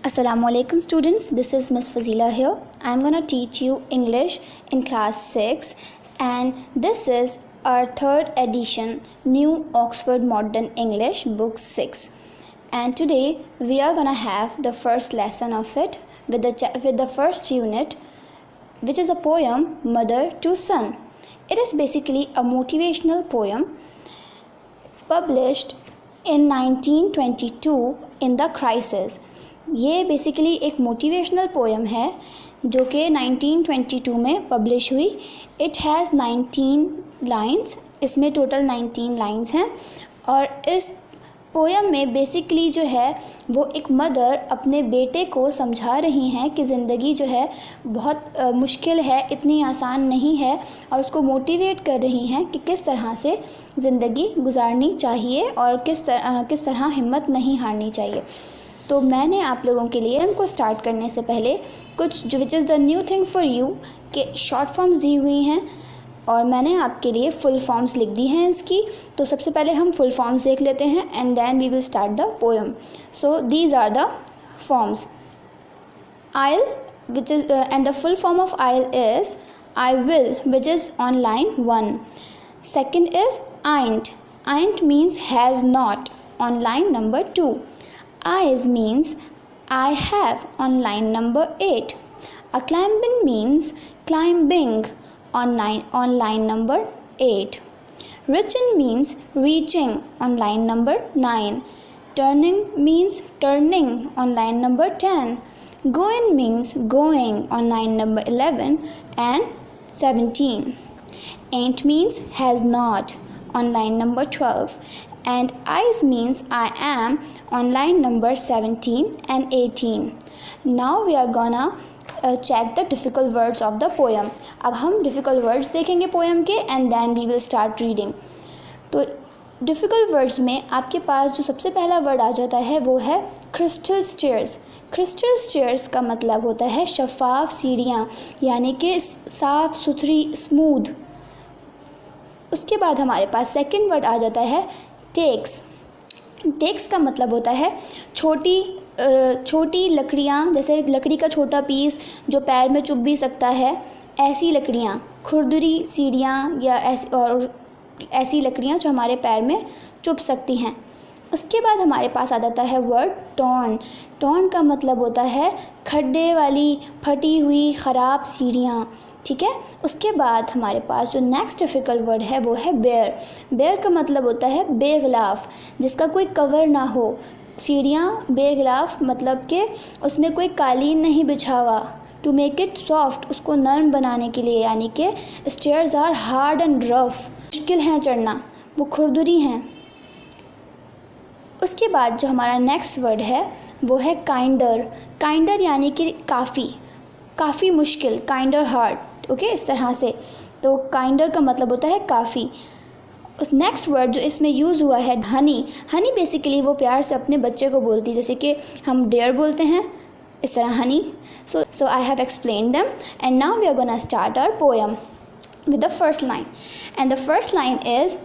Assalamualaikum students, this is Miss Fazila here. I am going to teach you English in class 6 and this is our third edition New Oxford Modern English book 6 and today we are going to have the first lesson of it with the first unit, which is a poem Mother to Son. It is basically a motivational poem published in 1922 in The Crisis. ये basically एक motivational poem है जो कि 1922 में publish हुई. It has 19 lines. इसमें total 19 lines हैं और इस पोएम में बेसिकली जो है वो एक मदर अपने बेटे को समझा रही हैं कि ज़िंदगी जो है बहुत मुश्किल है, इतनी आसान नहीं है, और उसको मोटिवेट कर रही हैं कि किस तरह से ज़िंदगी गुजारनी चाहिए और किस तरह हिम्मत नहीं हारनी चाहिए. तो मैंने आप लोगों के लिए इनको स्टार्ट करने से पहले कुछ जो which is the new thing for you के शॉर्ट फॉर्म्स दी हुई हैं और मैंने आपके लिए फुल फॉर्म्स लिख दी हैं इसकी. तो सबसे पहले हम फुल फॉर्म्स देख लेते हैं and then we will start the poem. So these are the forms. I'll, which is and the full form of I'll is I will, which is on line 1. Second is ain't. Ain't means has not on line number 2. Is means I have on line number 8. A climbing means climbing on line number 8. Reaching means reaching on line number 9. Turning means turning on line number 10. Going means going on line number 11 and 17. Ain't means has not on line number 12. And is means I am on line number 17 and 18. Now we are gonna check the difficult words of the poem. अब हम difficult words देखेंगे poem के and then we will start reading. तो difficult words में आपके पास जो सबसे पहला word आ जाता है वो है crystal stairs. crystal stairs का मतलब होता है शफाफ सीढ़ियाँ, यानी कि साफ सुथरी स्मूथ. उसके बाद हमारे पास सेकंड वर्ड आ जाता है टेक्स. टेक्स का मतलब होता है छोटी लकड़ियाँ, जैसे लकड़ी का छोटा पीस जो पैर में चुभ भी सकता है, ऐसी लकड़ियाँ, खुरदुरी सीढ़ियाँ या ऐसी लकड़ियाँ जो हमारे पैर में चुभ सकती हैं. उसके बाद हमारे पास आ जाता है वर्ड टॉर्न. टॉर्न का मतलब होता है खड्डे वाली फटी हुई ख़राब सीढ़ियाँ. ठीक है. उसके बाद हमारे पास जो नेक्स्ट डिफ़िकल्ट वर्ड है वो है बेयर. बेयर का मतलब होता है बेगलाफ, जिसका कोई कवर ना हो. सीढ़ियाँ बेगलाफ मतलब कि उसमें कोई कालीन नहीं बिछा हुआ. टू मेक इट सॉफ्ट, उसको नरम बनाने के लिए, यानी कि stairs are hard and rough, मुश्किल हैं चढ़ना, वो खुरदुरी हैं. उसके बाद जो हमारा नेक्स्ट वर्ड है वो है काइंडर. काइंडर यानी कि काफ़ी मुश्किल, काइंडर हार्ड. ओके, इस तरह से. तो काइंडर का मतलब होता है काफ़ी. उस नेक्स्ट वर्ड जो इसमें यूज़ हुआ है हनी. हनी बेसिकली वो प्यार से अपने बच्चे को बोलती है, जैसे कि हम डेयर बोलते हैं, इस तरह honey. So I have explain them and now we are gonna start our poem with the first line. And the first line is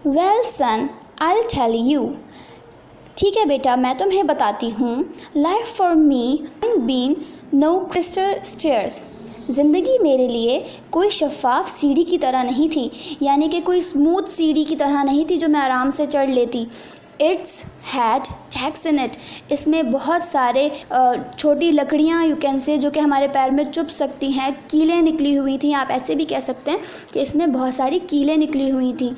well son I will tell you. ठीक है बेटा, मैं तुम्हें बताती हूँ. Life for me been no crystal stairs. ज़िंदगी मेरे लिए कोई शफाफ सीढ़ी की तरह नहीं थी, यानी कि कोई स्मूथ सीढ़ी की तरह नहीं थी जो मैं आराम से चढ़ लेती. It's had tax in it. इसमें बहुत सारे छोटी लकड़ियाँ यू कैन से जो कि हमारे पैर में चुभ सकती हैं, कीलें निकली हुई थी. आप ऐसे भी कह सकते हैं कि इसमें बहुत सारी कीलें निकली हुई थी.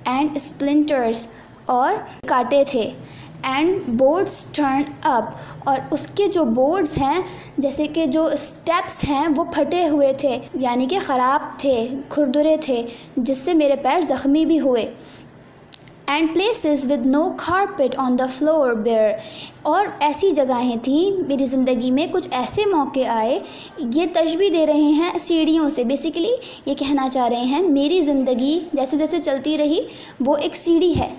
एंड स्प्लिंटर्स, और कांटे थे. एंड बोर्ड्स टर्न अप, और उसके जो बोर्ड्स हैं, जैसे कि जो स्टेप्स हैं, वो फटे हुए थे, यानी कि ख़राब थे, खुरदुरे थे, जिससे मेरे पैर ज़ख्मी भी हुए. And places with no carpet on the floor bare. और ऐसी जगहें थी मेरी ज़िंदगी में, कुछ ऐसे मौके आए. ये तशबीह दे रहे हैं सीढ़ियों से. बेसिकली ये कहना चाह रहे हैं मेरी ज़िंदगी जैसे जैसे चलती रही वो एक सीढ़ी है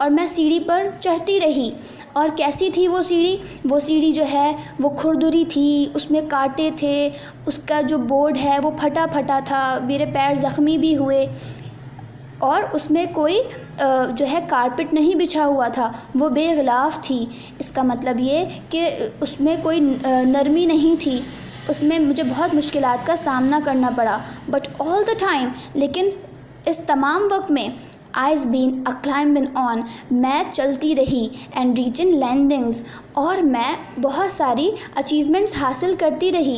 और मैं सीढ़ी पर चढ़ती रही. और कैसी थी वो सीढ़ी? वो सीढ़ी जो है वो खुरदुरी थी, उसमें कांटे थे, उसका जो बोर्ड है वो फटा था, मेरे पैर ज़ख्मी भी हुए, और उसमें कोई जो है कारपेट नहीं बिछा हुआ था, वो बेगलाफ थी। इसका मतलब ये कि उसमें कोई नरमी नहीं थी, उसमें मुझे बहुत मुश्किलात का सामना करना पड़ा। बट ऑल द टाइम, लेकिन इस तमाम वक्त में I's been a climbing on, मैं चलती रही एंड रीचिंग लैंडिंग्स, और मैं बहुत सारी अचीवमेंट्स हासिल करती रही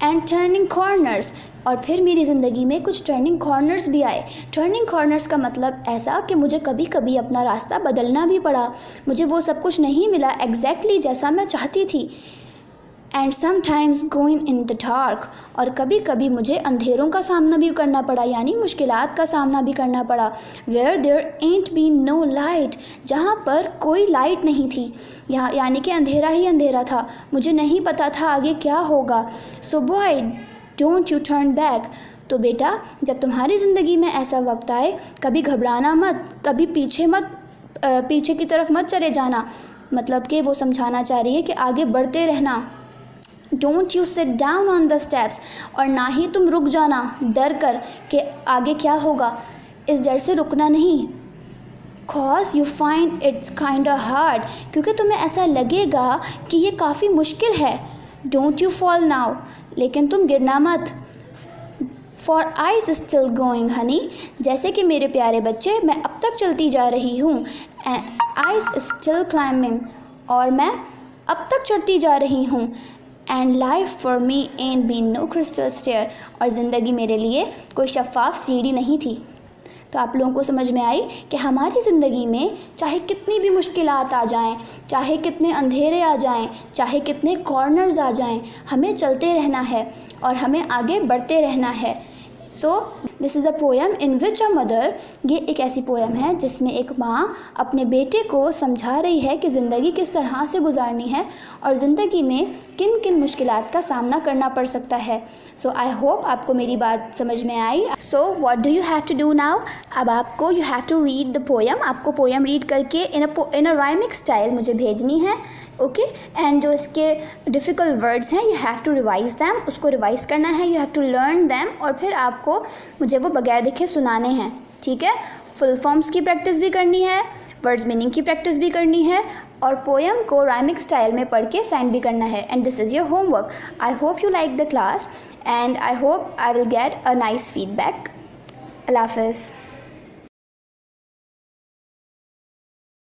एंड टर्निंग कॉर्नर्स, और फिर मेरी ज़िंदगी में कुछ टर्निंग कॉर्नर्स भी आए। टर्निंग कॉर्नर्स का मतलब ऐसा कि मुझे कभी कभी अपना रास्ता बदलना भी पड़ा, मुझे वो सब कुछ नहीं मिला एग्जैक्टली जैसा मैं चाहती थी। And sometimes going in the dark, और कभी कभी मुझे अंधेरों का सामना भी करना पड़ा, यानी मुश्किलात का सामना भी करना पड़ा। Where there ain't be no light, जहाँ पर कोई लाइट नहीं थी, यहाँ यानी कि अंधेरा ही अंधेरा था, मुझे नहीं पता था आगे क्या होगा। सो boy don't U turn back, तो बेटा जब तुम्हारी ज़िंदगी में ऐसा वक्त आए, कभी घबराना मत, कभी पीछे की तरफ मत चले जाना। मतलब कि वो समझाना चाह रही है कि आगे बढ़ते रहना। Don't you sit down on the steps, और ना ही तुम रुक जाना डर कर कि आगे क्या होगा, इस डर से रुकना नहीं। Cause you find its kind hard, क्योंकि तुम्हें ऐसा लगेगा कि ये काफ़ी मुश्किल है। डोंट यू फॉल नाउ, लेकिन तुम गिरना मत। For eyes still going Honey, जैसे कि मेरे प्यारे बच्चे मैं अब तक चलती जा रही हूँ। आइज स्टिल क्लाइंबिंग, और मैं अब तक चढ़ती जा रही हूँ। And life for me and be no crystal stair, और ज़िंदगी मेरे लिए कोई शफ़ाफ सीढ़ी नहीं थी। तो आप लोगों को समझ में आई कि हमारी ज़िंदगी में चाहे कितनी भी मुश्किलात आ जाएं, चाहे कितने अंधेरे आ जाएं, चाहे कितने कॉर्नर्स आ जाएं, हमें चलते रहना है और हमें आगे बढ़ते रहना है। So this is a poem in which a mother, ये एक ऐसी पोएम है जिसमें एक माँ अपने बेटे को समझा रही है कि ज़िंदगी किस तरह से गुजारनी है और ज़िंदगी में किन किन मुश्किलात का सामना करना पड़ सकता है। सो आई होप आपको मेरी बात समझ में आई। So what do you have to do now, अब आपको you have to read the poem, आपको पोएम रीड करके इन अ राइमिक स्टाइल मुझे भेजनी है। ओके, एंड जो इसके डिफ़िकल्ट वर्ड्स हैं you have to revise them, उसको रिवाइज़ करना है, you have to learn them, और फिर आपको मुझे वो बगैर देखे सुनाने हैं। ठीक है, फुल फॉर्म्स की प्रैक्टिस भी करनी है, वर्ड्स मीनिंग की प्रैक्टिस भी करनी है, और पोएम को राइमिक स्टाइल में पढ़ के सेंड भी करना है। And this is your homework. I hope you like the class and I hope I will get a nice feedback. अल्लाह हाफ़िज़।